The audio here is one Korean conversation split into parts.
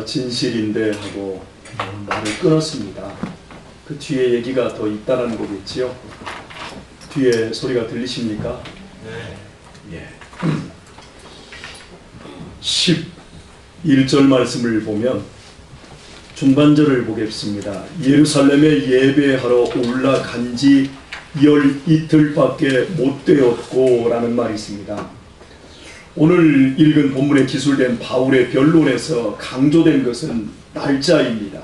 진실인데 하고 말을 끊었습니다. 그 뒤에 얘기가 더 있다는 거겠지요. 뒤에 소리가 들리십니까? 네. 예. 11절 말씀을 보면 중반절을 보겠습니다. 예루살렘에 예배하러 올라간 지 열 이틀밖에 못 되었고 라는 말이 있습니다. 오늘 읽은 본문에 기술된 바울의 변론에서 강조된 것은 날짜입니다.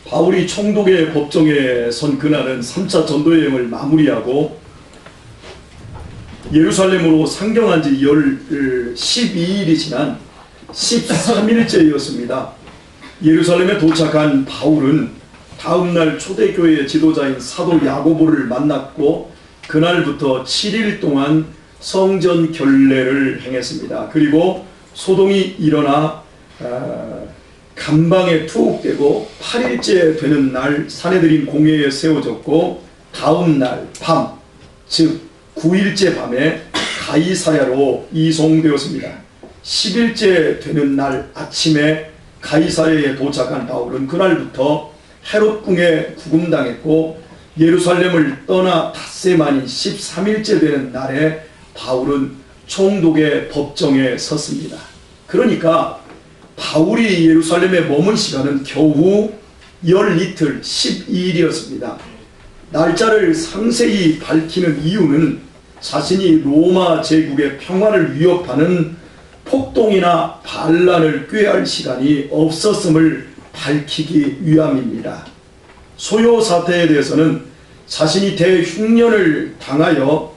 바울이 총독의 법정에 선 그날은 3차 전도여행을 마무리하고 예루살렘으로 상경한 지 12일이 지난 13일째였습니다. 예루살렘에 도착한 바울은 다음날 초대교회의 지도자인 사도 야고보를 만났고 그날부터 7일 동안 성전 결례를 행했습니다. 그리고 소동이 일어나 감방에 투옥되고 8일째 되는 날 사내들인 공회에 세워졌고 다음 날 밤, 즉 9일째 밤에 가이사랴로 이송되었습니다. 10일째 되는 날 아침에 가이사랴에 도착한 바울은 그날부터 헤롯궁에 구금당했고 예루살렘을 떠나 닷새 만인 13일째 되는 날에 바울은 총독의 법정에 섰습니다. 그러니까 바울이 예루살렘에 머문 시간은 겨우 열 이틀 12일이었습니다. 날짜를 상세히 밝히는 이유는 자신이 로마 제국의 평화를 위협하는 폭동이나 반란을 꾀할 시간이 없었음을 밝히기 위함입니다. 소요 사태에 대해서는 자신이 대흉년을 당하여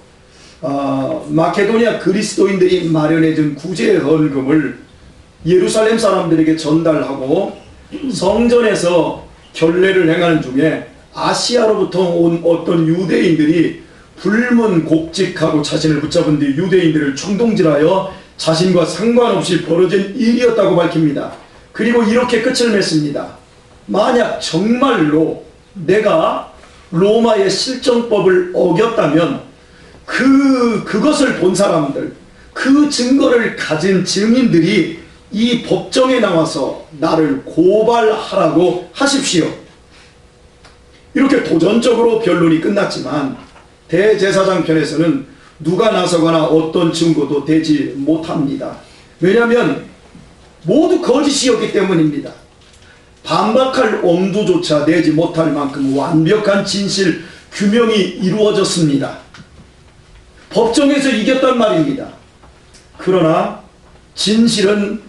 마케도니아 그리스도인들이 마련해준 구제 헌금을 예루살렘 사람들에게 전달하고 성전에서 결례를 행하는 중에 아시아로부터 온 어떤 유대인들이 불문곡직하고 자신을 붙잡은 뒤 유대인들을 충동질하여 자신과 상관없이 벌어진 일이었다고 밝힙니다. 그리고 이렇게 끝을 맺습니다. 만약 정말로 내가 로마의 실정법을 어겼다면 그것을 본 사람들, 그 증거를 가진 증인들이 이 법정에 나와서 나를 고발하라고 하십시오. 이렇게 도전적으로 변론이 끝났지만 대제사장 편에서는 누가 나서거나 어떤 증거도 되지 못합니다. 왜냐하면 모두 거짓이었기 때문입니다. 반박할 엄두조차 내지 못할 만큼 완벽한 진실 규명이 이루어졌습니다. 법정에서 이겼단 말입니다. 그러나 진실은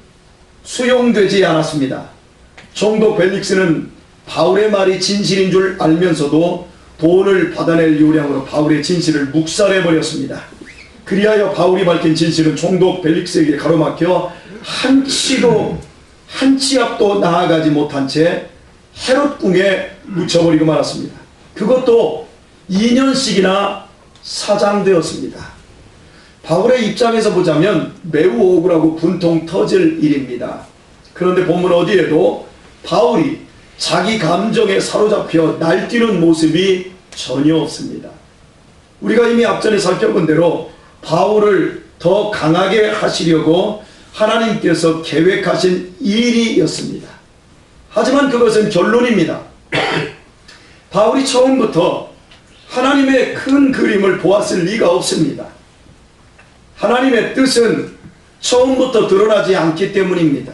수용되지 않았습니다. 총독 벨릭스는 바울의 말이 진실인 줄 알면서도 돈을 받아낼 요량으로 바울의 진실을 묵살해버렸습니다. 그리하여 바울이 밝힌 진실은 총독 벨릭스에게 가로막혀 한 치 앞도 나아가지 못한 채 헤롯궁에 묻혀버리고 말았습니다. 그것도 2년씩이나 사장되었습니다. 바울의 입장에서 보자면 매우 억울하고 분통 터질 일입니다. 그런데 본문 어디에도 바울이 자기 감정에 사로잡혀 날뛰는 모습이 전혀 없습니다. 우리가 이미 앞전에 살펴본 대로 바울을 더 강하게 하시려고 하나님께서 계획하신 일이었습니다. 하지만 그것은 결론입니다. 바울이 처음부터 하나님의 큰 그림을 보았을 리가 없습니다. 하나님의 뜻은 처음부터 드러나지 않기 때문입니다.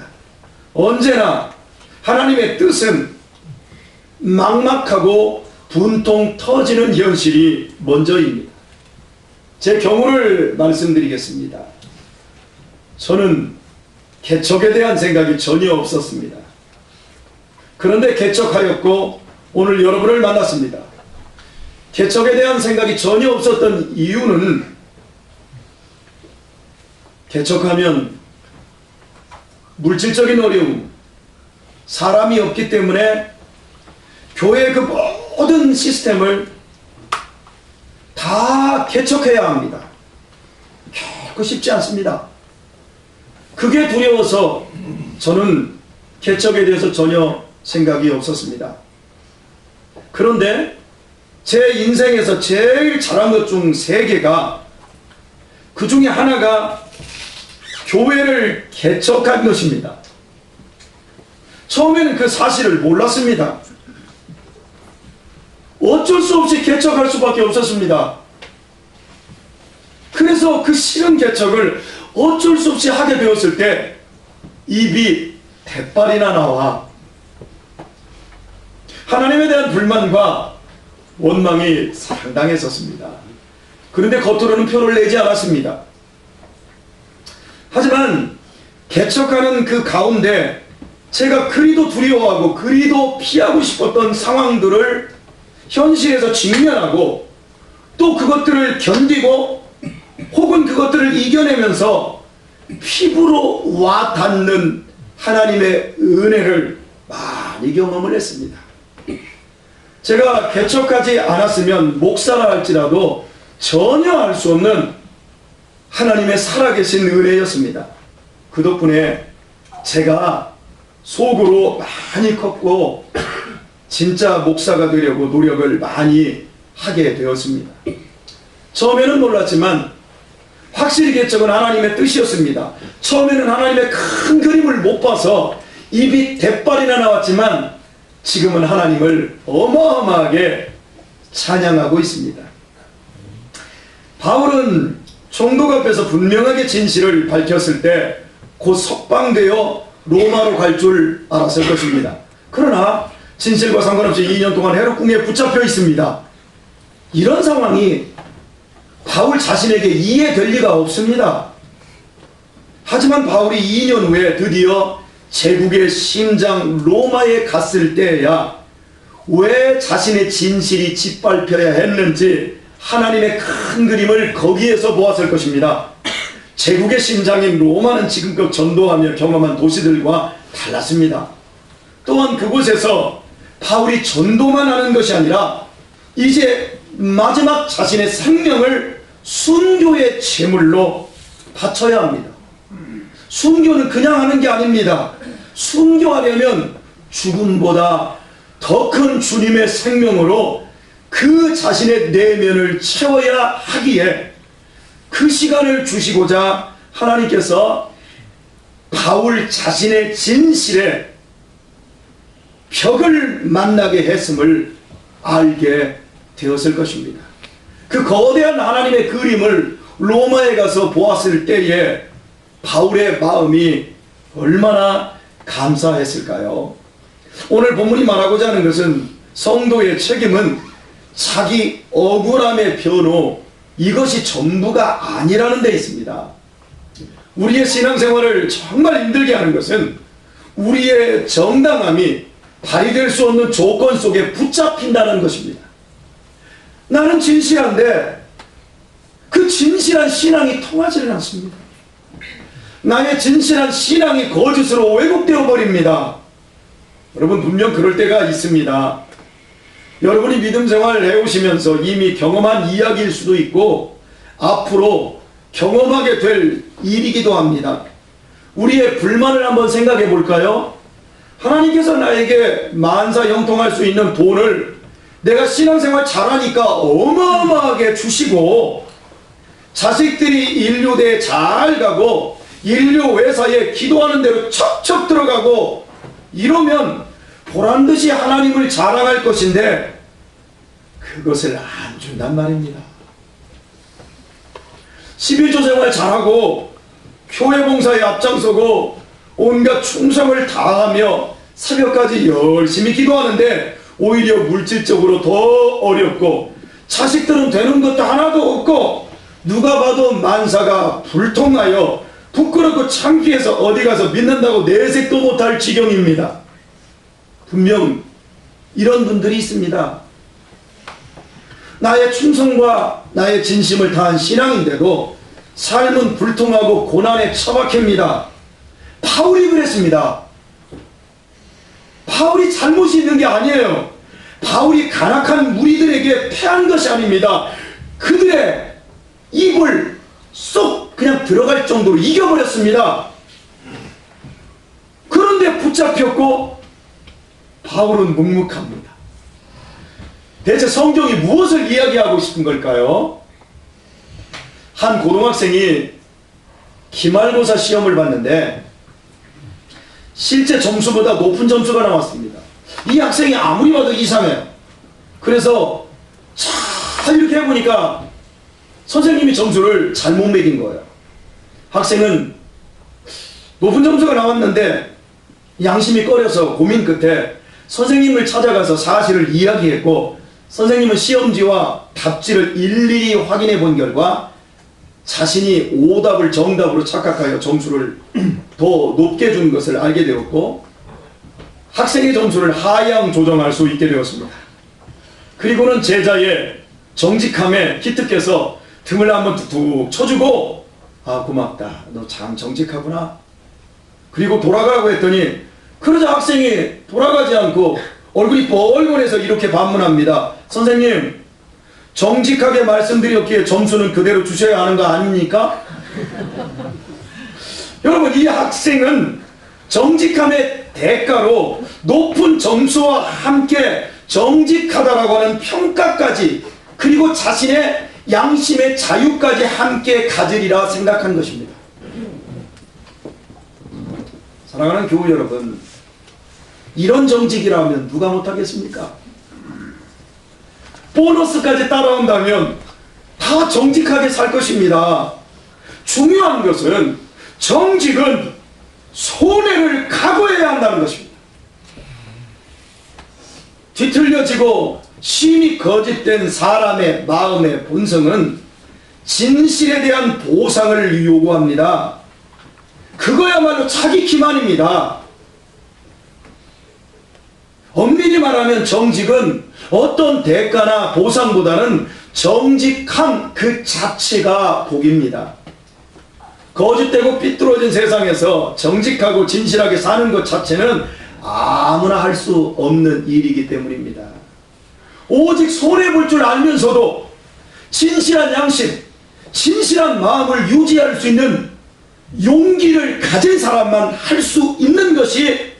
언제나 하나님의 뜻은 막막하고 분통 터지는 현실이 먼저입니다. 제 경우를 말씀드리겠습니다. 저는 개척에 대한 생각이 전혀 없었습니다. 그런데 개척하였고 오늘 여러분을 만났습니다. 개척에 대한 생각이 전혀 없었던 이유는 개척하면 물질적인 어려움, 사람이 없기 때문에 교회의 그 모든 시스템을 다 개척해야 합니다. 결코 쉽지 않습니다. 그게 두려워서 저는 개척에 대해서 전혀 생각이 없었습니다. 그런데 제 인생에서 제일 잘한 것 중 3개가 그 중에 하나가 교회를 개척한 것입니다. 처음에는 그 사실을 몰랐습니다. 어쩔 수 없이 개척할 수밖에 없었습니다. 그래서 그 싫은 개척을 어쩔 수 없이 하게 되었을 때 입이 대빨이나 나와 하나님에 대한 불만과 원망이 상당했었습니다. 그런데 겉으로는 표를 내지 않았습니다. 하지만 개척하는 그 가운데 제가 그리도 두려워하고 그리도 피하고 싶었던 상황들을 현실에서 직면하고 또 그것들을 견디고 혹은 그것들을 이겨내면서 피부로 와 닿는 하나님의 은혜를 많이 경험을 했습니다. 제가 개척하지 않았으면 목사라 할지라도 전혀 알 수 없는 하나님의 살아계신 은혜였습니다. 그 덕분에 제가 속으로 많이 컸고 진짜 목사가 되려고 노력을 많이 하게 되었습니다. 처음에는 몰랐지만 확실히 개척은 하나님의 뜻이었습니다. 처음에는 하나님의 큰 그림을 못 봐서 입이 대빨이나 나왔지만 지금은 하나님을 어마어마하게 찬양하고 있습니다. 바울은 총독 앞에서 분명하게 진실을 밝혔을 때 곧 석방되어 로마로 갈 줄 알았을 것입니다. 그러나 진실과 상관없이 2년 동안 헤롯궁에 붙잡혀 있습니다. 이런 상황이 바울 자신에게 이해될 리가 없습니다. 하지만 바울이 2년 후에 드디어 제국의 심장 로마에 갔을 때야 왜 자신의 진실이 짓밟혀야 했는지 하나님의 큰 그림을 거기에서 보았을 것입니다. 제국의 심장인 로마는 지금껏 전도하며 경험한 도시들과 달랐습니다. 또한 그곳에서 바울이 전도만 하는 것이 아니라 이제 마지막 자신의 생명을 순교의 제물로 바쳐야 합니다. 순교는 그냥 하는 게 아닙니다. 순교하려면 죽음보다 더 큰 주님의 생명으로 그 자신의 내면을 채워야 하기에 그 시간을 주시고자 하나님께서 바울 자신의 진실에 벽을 만나게 했음을 알게 되었을 것입니다. 그 거대한 하나님의 그림을 로마에 가서 보았을 때에 바울의 마음이 얼마나 감사했을까요? 오늘 본문이 말하고자 하는 것은 성도의 책임은 자기 억울함의 변호, 이것이 전부가 아니라는 데 있습니다. 우리의 신앙생활을 정말 힘들게 하는 것은 우리의 정당함이 발휘될 수 없는 조건 속에 붙잡힌다는 것입니다. 나는 진실한데 그 진실한 신앙이 통하지는 않습니다. 나의 진실한 신앙이 거짓으로 왜곡되어 버립니다. 여러분 분명 그럴 때가 있습니다. 여러분이 믿음 생활을 해오시면서 이미 경험한 이야기일 수도 있고 앞으로 경험하게 될 일이기도 합니다. 우리의 불만을 한번 생각해 볼까요? 하나님께서 나에게 만사 형통할 수 있는 돈을 내가 신앙생활 잘하니까 어마어마하게 주시고 자식들이 인류대에 잘 가고 인류 회사에 기도하는 대로 척척 들어가고 이러면 보란듯이 하나님을 자랑할 것인데 그것을 안 준단 말입니다. 11조 생활 잘하고 교회 봉사에 앞장서고 온갖 충성을 다하며 새벽까지 열심히 기도하는데 오히려 물질적으로 더 어렵고 자식들은 되는 것도 하나도 없고 누가 봐도 만사가 불통하여 부끄럽고 창피해서 어디 가서 믿는다고 내색도 못할 지경입니다. 분명 이런 분들이 있습니다. 나의 충성과 나의 진심을 다한 신앙인데도 삶은 불통하고 고난에 처박힙니다. 바울이 그랬습니다. 바울이 잘못이 있는 게 아니에요. 바울이 간악한 무리들에게 패한 것이 아닙니다. 그들의 입을 쏙 그냥 들어갈 정도로 이겨버렸습니다. 그런데 붙잡혔고 바울은 묵묵합니다. 대체 성경이 무엇을 이야기하고 싶은 걸까요? 한 고등학생이 기말고사 시험을 봤는데 실제 점수보다 높은 점수가 나왔습니다. 이 학생이 아무리 봐도 이상해요. 그래서 잘 이렇게 해보니까 선생님이 점수를 잘못 매긴 거예요. 학생은 높은 점수가 나왔는데 양심이 꺼려서 고민 끝에 선생님을 찾아가서 사실을 이야기했고, 선생님은 시험지와 답지를 일일이 확인해 본 결과 자신이 오답을 정답으로 착각하여 점수를 더 높게 준 것을 알게 되었고, 학생의 점수를 하향 조정할 수 있게 되었습니다. 그리고는 제자의 정직함에 기특해서 등을 한번 툭툭 쳐주고, 아, 고맙다, 너 참 정직하구나, 그리고 돌아가라고 했더니, 그러자 학생이 돌아가지 않고 얼굴이 뻘건해서 이렇게 반문합니다. 선생님, 정직하게 말씀드렸기에 점수는 그대로 주셔야 하는 거 아닙니까? 여러분, 이 학생은 정직함의 대가로 높은 점수와 함께 정직하다라고 하는 평가까지, 그리고 자신의 양심의 자유까지 함께 가지리라 생각한 것입니다. 사랑하는 교우 여러분, 이런 정직이라면 누가 못하겠습니까? 보너스까지 따라온다면 다 정직하게 살 것입니다. 중요한 것은 정직은 손해를 각오해야 한다는 것입니다. 뒤틀려지고 심히 거짓된 사람의 마음의 본성은 진실에 대한 보상을 요구합니다. 그거야말로 자기 기만입니다. 엄밀히 말하면 정직은 어떤 대가나 보상보다는 정직함 그 자체가 복입니다. 거짓되고 삐뚤어진 세상에서 정직하고 진실하게 사는 것 자체는 아무나 할 수 없는 일이기 때문입니다. 오직 손해볼 줄 알면서도 진실한 양심, 진실한 마음을 유지할 수 있는 용기를 가진 사람만 할 수 있는 것이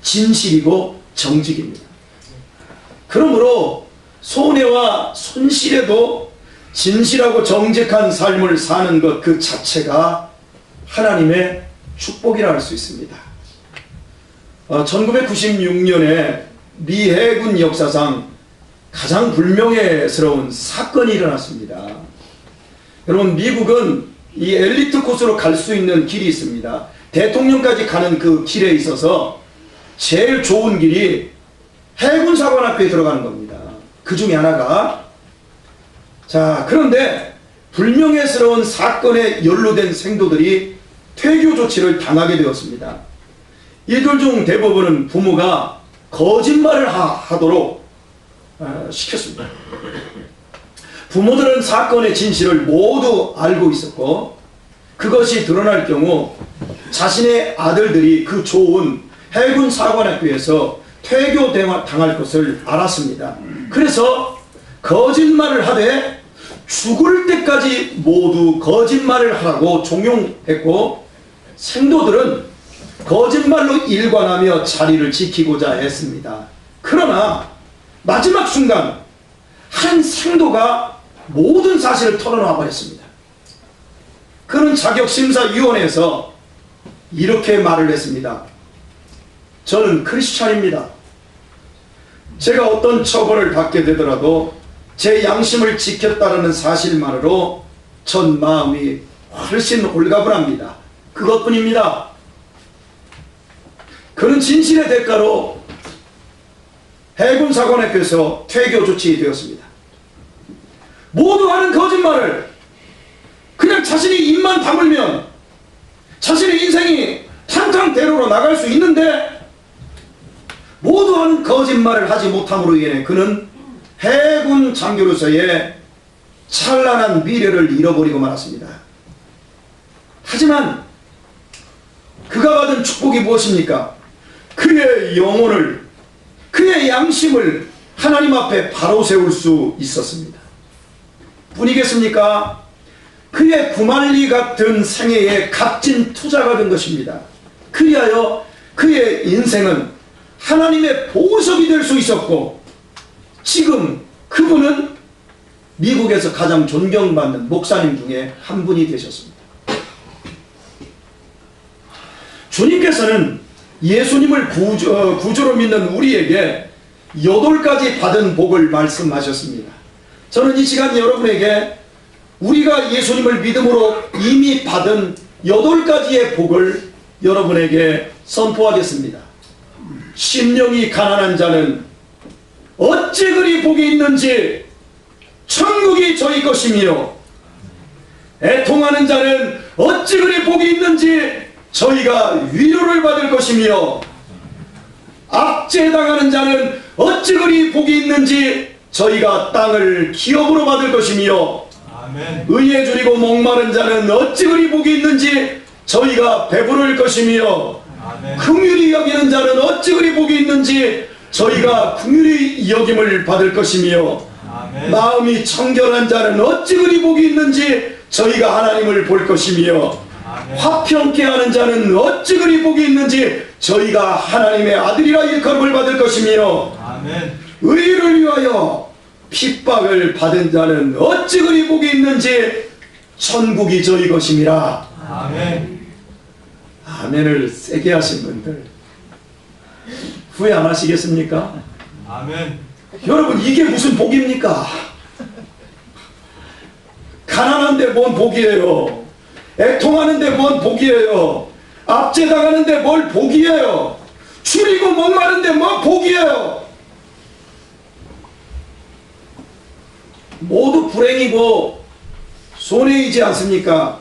진실이고 정직입니다. 그러므로 손해와 손실에도 진실하고 정직한 삶을 사는 것 그 자체가 하나님의 축복이라 할 수 있습니다. 1996년에 미 해군 역사상 가장 불명예스러운 사건이 일어났습니다. 여러분, 미국은 이 엘리트 코스로 갈 수 있는 길이 있습니다. 대통령까지 가는 그 길에 있어서 제일 좋은 길이 해군사관학교에 들어가는 겁니다. 그 중에 하나가. 자, 그런데 불명예스러운 사건에 연루된 생도들이 퇴교 조치를 당하게 되었습니다. 이들 중 대부분은 부모가 거짓말을 하도록 시켰습니다. 부모들은 사건의 진실을 모두 알고 있었고, 그것이 드러날 경우 자신의 아들들이 그 좋은 해군 사관학교에서 퇴교 당할 것을 알았습니다. 그래서 거짓말을 하되 죽을 때까지 모두 거짓말을 하라고 종용했고, 생도들은 거짓말로 일관하며 자리를 지키고자 했습니다. 그러나 마지막 순간 한 생도가 모든 사실을 털어놔 버렸습니다. 그는 자격심사위원회에서 이렇게 말을 했습니다. 저는 크리스찬입니다. 제가 어떤 처벌을 받게 되더라도 제 양심을 지켰다는 사실만으로 전 마음이 훨씬 홀가분합니다. 그것뿐입니다. 그는 진실의 대가로 해군사관학교에서 퇴교 조치되었습니다. 모두 하는 거짓말을 그냥 자신이 입만 다물면 자신의 인생이 탕탕대로로 나갈 수 있는데, 모두 하는 거짓말을 하지 못함으로 인해 그는 해군 장교로서의 찬란한 미래를 잃어버리고 말았습니다. 하지만 그가 받은 축복이 무엇입니까? 그의 영혼을, 그의 양심을 하나님 앞에 바로 세울 수 있었습니다. 뿐이겠습니까? 그의 구만리 같은 생애에 값진 투자가 된 것입니다. 그리하여 그의 인생은 하나님의 보석이 될 수 있었고, 지금 그분은 미국에서 가장 존경받는 목사님 중에 한 분이 되셨습니다. 주님께서는 예수님을 구주로 믿는 우리에게 8가지 받은 복을 말씀하셨습니다. 저는 이 시간 여러분에게 우리가 예수님을 믿음으로 이미 받은 8가지의 복을 여러분에게 선포하겠습니다. 심령이 가난한 자는 어찌 그리 복이 있는지 천국이 저희 것이며, 애통하는 자는 어찌 그리 복이 있는지 저희가 위로를 받을 것이며, 압제당하는 자는 어찌 그리 복이 있는지 저희가 땅을 기업으로 받을 것이며, 아멘. 의에 줄이고 목마른 자는 어찌 그리 복이 있는지 저희가 배부를 것이며, 아멘. 긍휼히 여기는 자는 어찌 그리 복이 있는지 저희가 긍휼히 여김을 받을 것이며, 아멘. 마음이 청결한 자는 어찌 그리 복이 있는지 저희가 하나님을 볼 것이며, 아멘. 화평케 하는 자는 어찌 그리 복이 있는지 저희가 하나님의 아들이라 일컬음을 받을 것이며, 아멘. 의를 위하여 핍박을 받은 자는 어찌 그리 복이 있는지 천국이 저희 것임이라. 아멘. 아멘을 세게 하신 분들 후회 안 하시겠습니까? 아멘. 여러분, 이게 무슨 복입니까? 가난한데 뭔 복이에요? 애통하는데 뭔 복이에요? 압제당하는데 뭘 복이에요? 줄이고 목마른데 뭔 복이에요? 모두 불행이고 손해이지 않습니까?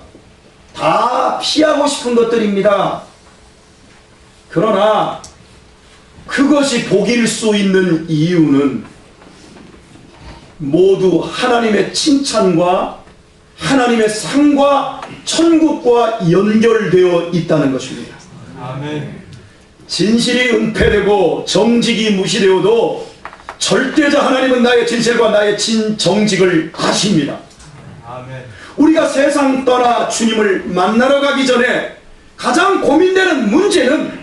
다 피하고 싶은 것들입니다. 그러나 그것이 복일 수 있는 이유는 모두 하나님의 칭찬과 하나님의 상과 천국과 연결되어 있다는 것입니다. 아멘. 진실이 은폐되고 정직이 무시되어도 절대자 하나님은 나의 진실과 나의 정직을 아십니다. 아멘. 우리가 세상 떠나 주님을 만나러 가기 전에 가장 고민되는 문제는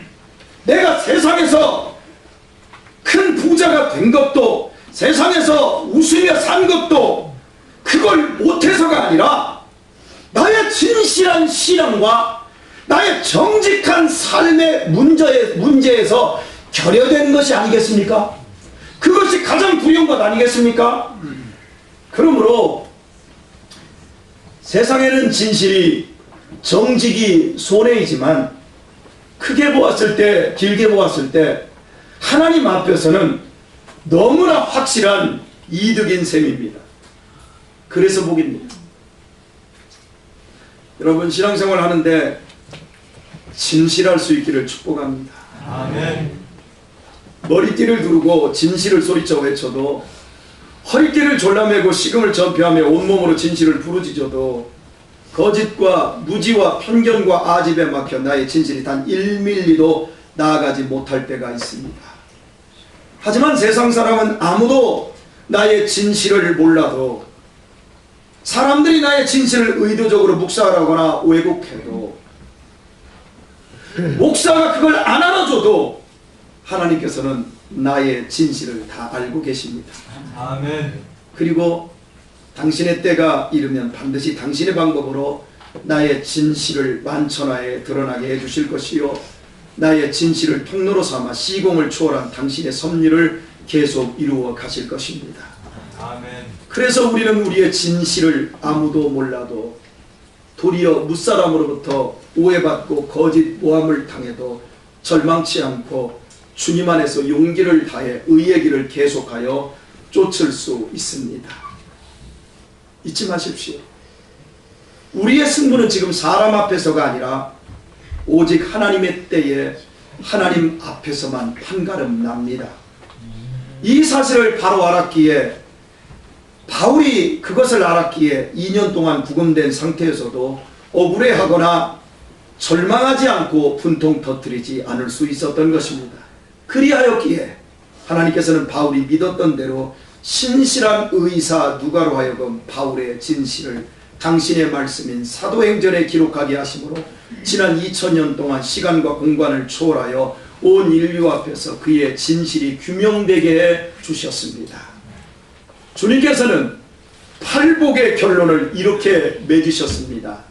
내가 세상에서 큰 부자가 된 것도, 세상에서 웃으며 산 것도 그걸 못해서가 아니라 나의 진실한 신앙과 나의 정직한 삶의 문제에서 결여된 것이 아니겠습니까? 그것이 가장 두려운 것 아니겠습니까? 그러므로 세상에는 진실이, 정직이 손해이지만 크게 보았을 때, 길게 보았을 때 하나님 앞에서는 너무나 확실한 이득인 셈입니다. 그래서 복입니다. 여러분, 신앙생활 하는데 진실할 수 있기를 축복합니다. 아멘. 머리띠를 두르고 진실을 소리쳐 외쳐도, 허리띠를 졸라매고 식음을 전폐하며 온몸으로 진실을 부르짖어도 거짓과 무지와 편견과 아집에 막혀 나의 진실이 단 1mm도 나아가지 못할 때가 있습니다. 하지만 세상 사람은 아무도 나의 진실을 몰라도, 사람들이 나의 진실을 의도적으로 묵살하거나 왜곡해도, 목사가 그걸 안 알아줘도 하나님께서는 나의 진실을 다 알고 계십니다. 아멘. 그리고 당신의 때가 이르면 반드시 당신의 방법으로 나의 진실을 만천하에 드러나게 해주실 것이요, 나의 진실을 통로로 삼아 시공을 초월한 당신의 섭리를 계속 이루어 가실 것입니다. 아멘. 그래서 우리는 우리의 진실을 아무도 몰라도 도리어 무사람으로부터 오해받고 거짓 모함을 당해도 절망치 않고 주님 안에서 용기를 다해 의의 길을 계속하여 쫓을 수 있습니다. 잊지 마십시오. 우리의 승부는 지금 사람 앞에서가 아니라 오직 하나님의 때에 하나님 앞에서만 판가름 납니다. 이 사실을 바로 알았기에, 바울이 그것을 알았기에 2년 동안 구금된 상태에서도 억울해하거나 절망하지 않고 분통 터뜨리지 않을 수 있었던 것입니다. 그리하였기에 하나님께서는 바울이 믿었던 대로 신실한 의사 누가로 하여금 바울의 진실을 당신의 말씀인 사도행전에 기록하게 하심으로 지난 2000년 동안 시간과 공간을 초월하여 온 인류 앞에서 그의 진실이 규명되게 해 주셨습니다. 주님께서는 팔복의 결론을 이렇게 맺으셨습니다.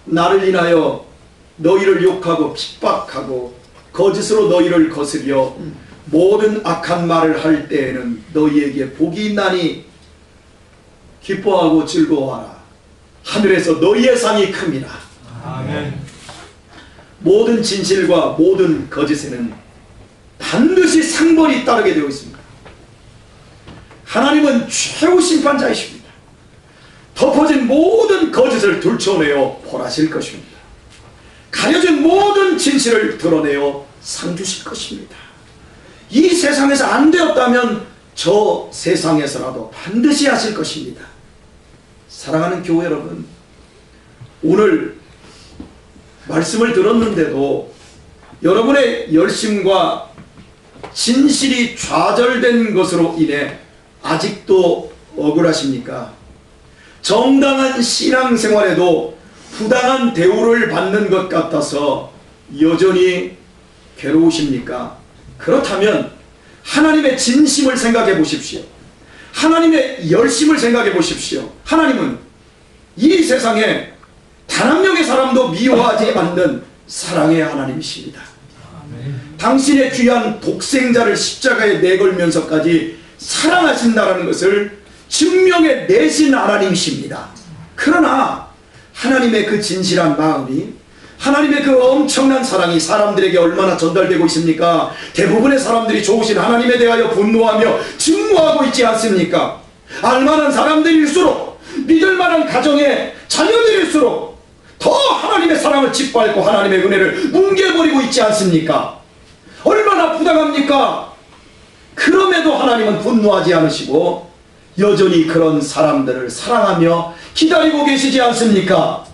나를 인하여 너희를 욕하고 핍박하고 거짓으로 너희를 거스려 모든 악한 말을 할 때에는 너희에게 복이 있나니 기뻐하고 즐거워하라. 하늘에서 너희의 상이 큽니다. 아멘. 모든 진실과 모든 거짓에는 반드시 상벌이 따르게 되어 있습니다. 하나님은 최후 심판자이십니다. 덮어진 모든 거짓을 들춰내어 벌하실 것입니다. 가려진 모든 진실을 드러내어 상 주실 것입니다. 이 세상에서 안 되었다면 저 세상에서라도 반드시 하실 것입니다. 사랑하는 교회 여러분, 오늘 말씀을 들었는데도 여러분의 열심과 진실이 좌절된 것으로 인해 아직도 억울하십니까? 정당한 신앙생활에도 부당한 대우를 받는 것 같아서 여전히 괴로우십니까? 그렇다면 하나님의 진심을 생각해 보십시오. 하나님의 열심을 생각해 보십시오. 하나님은 이 세상에 단 한 명의 사람도 미워하지 않는 사랑의 하나님이십니다. 당신의 귀한 독생자를 십자가에 내걸면서까지 사랑하신다는 것을 증명해 내신 하나님이십니다. 그러나 하나님의 그 진실한 마음이, 하나님의 그 엄청난 사랑이 사람들에게 얼마나 전달되고 있습니까? 대부분의 사람들이 좋으신 하나님에 대하여 분노하며 증오하고 있지 않습니까? 알만한 사람들일수록, 믿을만한 가정의 자녀들일수록 더 하나님의 사랑을 짓밟고 하나님의 은혜를 뭉개버리고 있지 않습니까? 얼마나 부당합니까? 그럼에도 하나님은 분노하지 않으시고 여전히 그런 사람들을 사랑하며 기다리고 계시지 않습니까?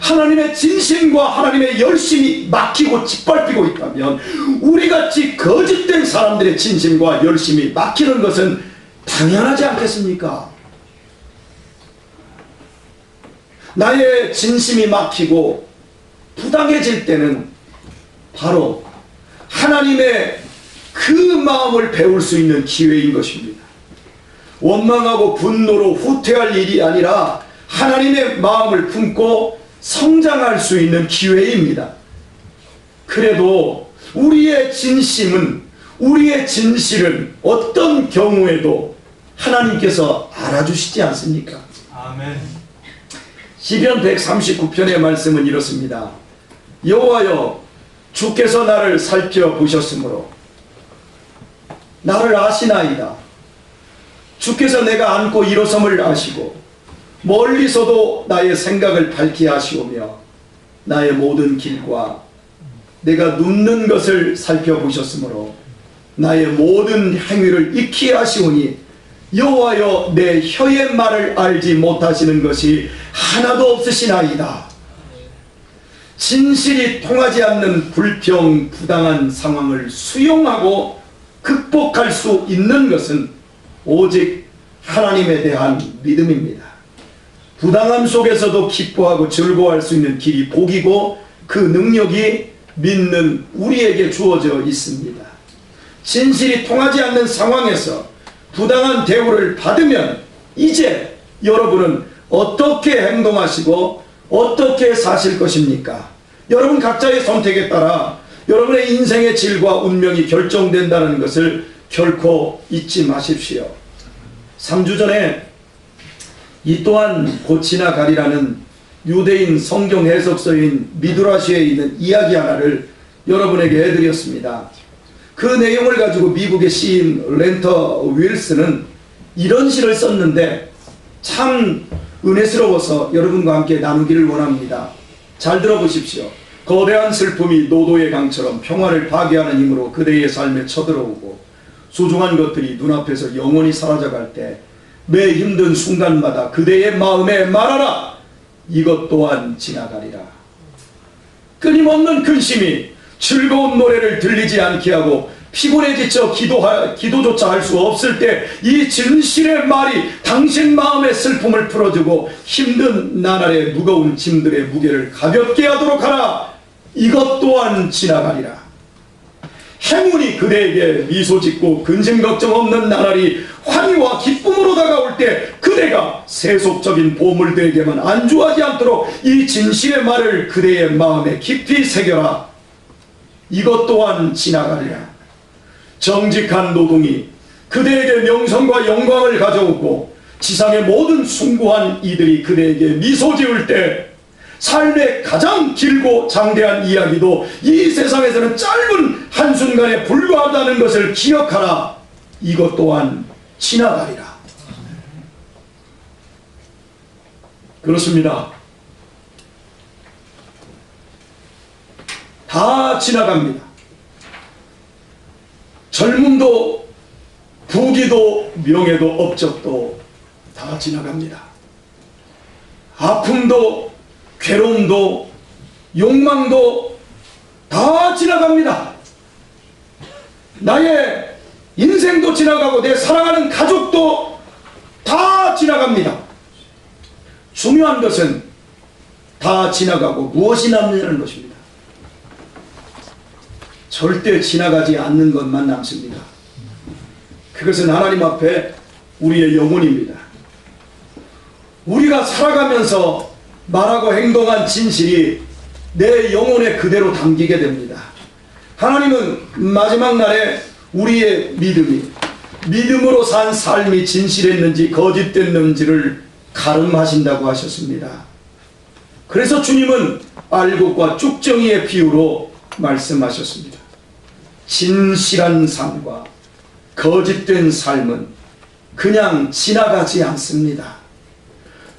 하나님의 진심과 하나님의 열심이 막히고 짓밟히고 있다면 우리같이 거짓된 사람들의 진심과 열심이 막히는 것은 당연하지 않겠습니까? 나의 진심이 막히고 부당해질 때는 바로 하나님의 그 마음을 배울 수 있는 기회인 것입니다. 원망하고 분노로 후퇴할 일이 아니라 하나님의 마음을 품고 성장할 수 있는 기회입니다. 그래도 우리의 진심은, 우리의 진실은 어떤 경우에도 하나님께서 알아주시지 않습니까? 아멘. 시편 139편의 말씀은 이렇습니다. 여호와여, 주께서 나를 살펴보셨으므로 나를 아시나이다. 주께서 내가 안고 일어섬을 아시고 멀리서도 나의 생각을 밝히 아시오며 나의 모든 길과 내가 눕는 것을 살펴보셨으므로 나의 모든 행위를 익히 아시오니 여호와여, 내 혀의 말을 알지 못하시는 것이 하나도 없으시나이다. 진실이 통하지 않는 불평, 부당한 상황을 수용하고 극복할 수 있는 것은 오직 하나님에 대한 믿음입니다. 부당함 속에서도 기뻐하고 즐거워할 수 있는 길이 복이고 그 능력이 믿는 우리에게 주어져 있습니다. 진실이 통하지 않는 상황에서 부당한 대우를 받으면 이제 여러분은 어떻게 행동하시고 어떻게 사실 것입니까? 여러분 각자의 선택에 따라 여러분의 인생의 질과 운명이 결정된다는 것을 결코 잊지 마십시오. 3주 전에 이 또한 곧 지나가리라는 유대인 성경 해석서인 미드라시에 있는 이야기 하나를 여러분에게 해드렸습니다. 그 내용을 가지고 미국의 시인 렌터 윌슨은 이런 시를 썼는데 참 은혜스러워서 여러분과 함께 나누기를 원합니다. 잘 들어보십시오. 거대한 슬픔이 노도의 강처럼 평화를 파괴하는 힘으로 그대의 삶에 쳐들어오고 소중한 것들이 눈앞에서 영원히 사라져갈 때 매 힘든 순간마다 그대의 마음에 말하라. 이것 또한 지나가리라. 끊임없는 근심이 즐거운 노래를 들리지 않게 하고 피곤에 지쳐 기도조차 할 수 없을 때 이 진실의 말이 당신 마음의 슬픔을 풀어주고 힘든 나날의 무거운 짐들의 무게를 가볍게 하도록 하라. 이것 또한 지나가리라. 행운이 그대에게 미소 짓고 근심 걱정 없는 나날이 환희와 기쁨으로 다가올 때 그대가 세속적인 보물들에게만 안주하지 않도록 이 진실의 말을 그대의 마음에 깊이 새겨라. 이것 또한 지나가리라. 정직한 노동이 그대에게 명성과 영광을 가져오고 지상의 모든 숭고한 이들이 그대에게 미소 지을 때 삶의 가장 길고 장대한 이야기도 이 세상에서는 짧은 한순간에 불과하다는 것을 기억하라. 이것 또한 지나가리라. 그렇습니다. 다 지나갑니다. 젊음도 부귀도 명예도 업적도 다 지나갑니다. 아픔도 괴로움도 욕망도 다 지나갑니다. 나의 인생도 지나가고 내 사랑하는 가족도 다 지나갑니다. 중요한 것은 다 지나가고 무엇이 남느냐는 것입니다. 절대 지나가지 않는 것만 남습니다. 그것은 하나님 앞에 우리의 영혼입니다. 우리가 살아가면서 말하고 행동한 진실이 내 영혼에 그대로 담기게 됩니다. 하나님은 마지막 날에 우리의 믿음으로 산 삶이 진실했는지 거짓됐는지를 가름하신다고 하셨습니다. 그래서 주님은 알곡과 쭉정이의 비유로 말씀하셨습니다. 진실한 삶과 거짓된 삶은 그냥 지나가지 않습니다.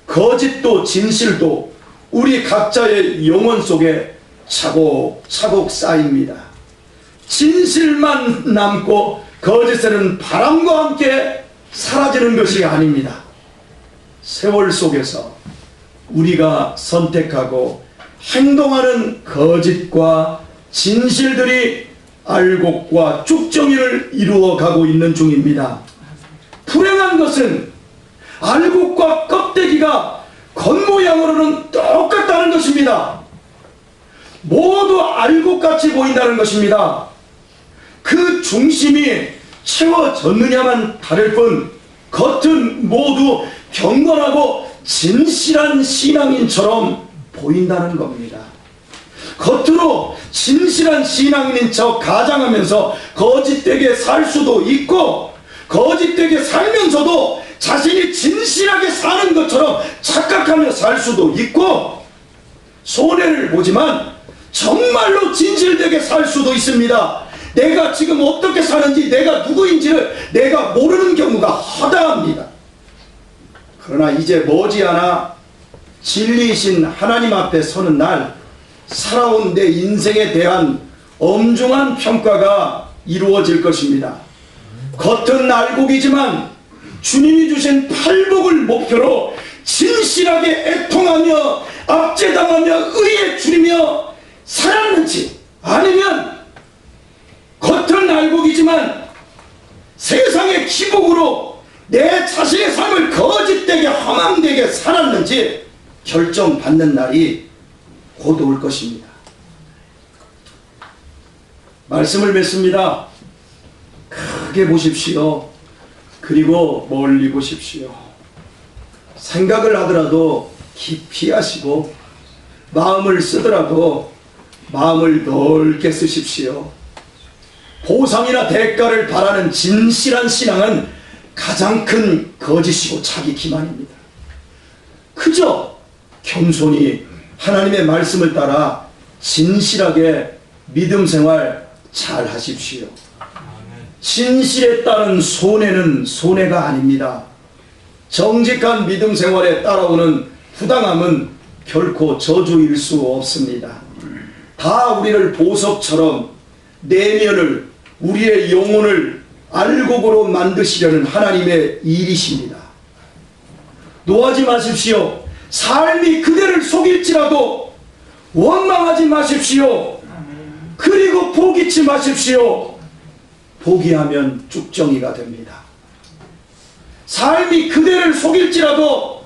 거짓도 진실도 우리 각자의 영혼 속에 차곡차곡 쌓입니다. 진실만 남고 거짓은 바람과 함께 사라지는 것이 아닙니다. 세월 속에서 우리가 선택하고 행동하는 거짓과 진실들이 알곡과 쭉정이를 이루어가고 있는 중입니다. 불행한 것은 알곡과 껍데기가 겉모양으로는 똑같다는 것입니다. 모두 알곡같이 보인다는 것입니다. 그 중심이 채워졌느냐만 다를 뿐 겉은 모두 경건하고 진실한 신앙인처럼 보인다는 겁니다. 겉으로 진실한 신앙인인 척 가장하면서 거짓되게 살 수도 있고 거짓되게 살면서도 자신이 진실하게 사는 것처럼 착각하며 살 수도 있고 손해를 보지만 정말로 진실되게 살 수도 있습니다. 내가 지금 어떻게 사는지 내가 누구인지를 내가 모르는 경우가 허다합니다. 그러나 이제 머지않아 진리이신 하나님 앞에 서는 날 살아온 내 인생에 대한 엄중한 평가가 이루어질 것입니다. 겉은 알곡이지만 주님이 주신 팔복을 목표로 진실하게 애통하며 압제당하며 의에 줄이며 살았는지 아니면 겉은 알곡이지만 세상의 기복으로 내 자신의 삶을 거짓되게 허망되게 살았는지 결정받는 날이 곧 올 것입니다. 말씀을 맺습니다. 크게 보십시오. 그리고 멀리 보십시오. 생각을 하더라도 깊이 하시고 마음을 쓰더라도 마음을 넓게 쓰십시오. 보상이나 대가를 바라는 진실한 신앙은 가장 큰 거짓이고 자기 기만입니다. 그저 겸손히 하나님의 말씀을 따라 진실하게 믿음 생활 잘 하십시오. 진실에 따른 손해는 손해가 아닙니다. 정직한 믿음 생활에 따라오는 부당함은 결코 저주일 수 없습니다. 다 우리를 보석처럼 내면을 우리의 영혼을 알곡으로 만드시려는 하나님의 일이십니다. 노하지 마십시오. 삶이 그대를 속일지라도 원망하지 마십시오. 그리고 포기치 마십시오. 포기하면 쭉정이가 됩니다. 삶이 그대를 속일지라도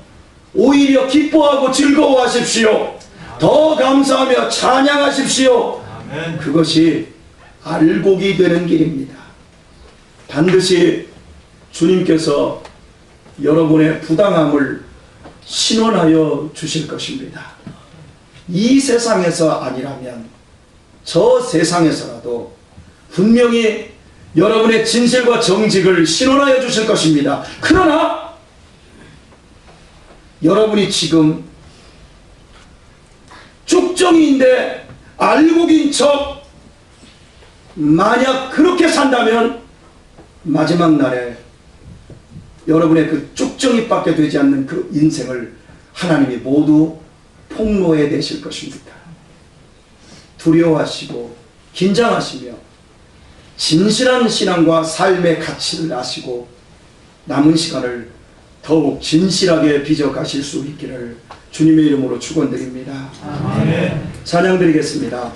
오히려 기뻐하고 즐거워하십시오. 더 감사하며 찬양하십시오. 그것이 알곡이 되는 길입니다. 반드시 주님께서 여러분의 부당함을 신원하여 주실 것입니다. 이 세상에서 아니라면 저 세상에서라도 분명히 여러분의 진실과 정직을 신원하여 주실 것입니다. 그러나 여러분이 지금 쭉정이인데 알곡인 척 만약 그렇게 산다면 마지막 날에 여러분의 그 쭉정이밖에 되지 않는 그 인생을 하나님이 모두 폭로해 내실 것입니다. 두려워하시고 긴장하시며 진실한 신앙과 삶의 가치를 아시고 남은 시간을 더욱 진실하게 빚어가실 수 있기를 주님의 이름으로 축원드립니다. 아멘. 찬양 드리겠습니다.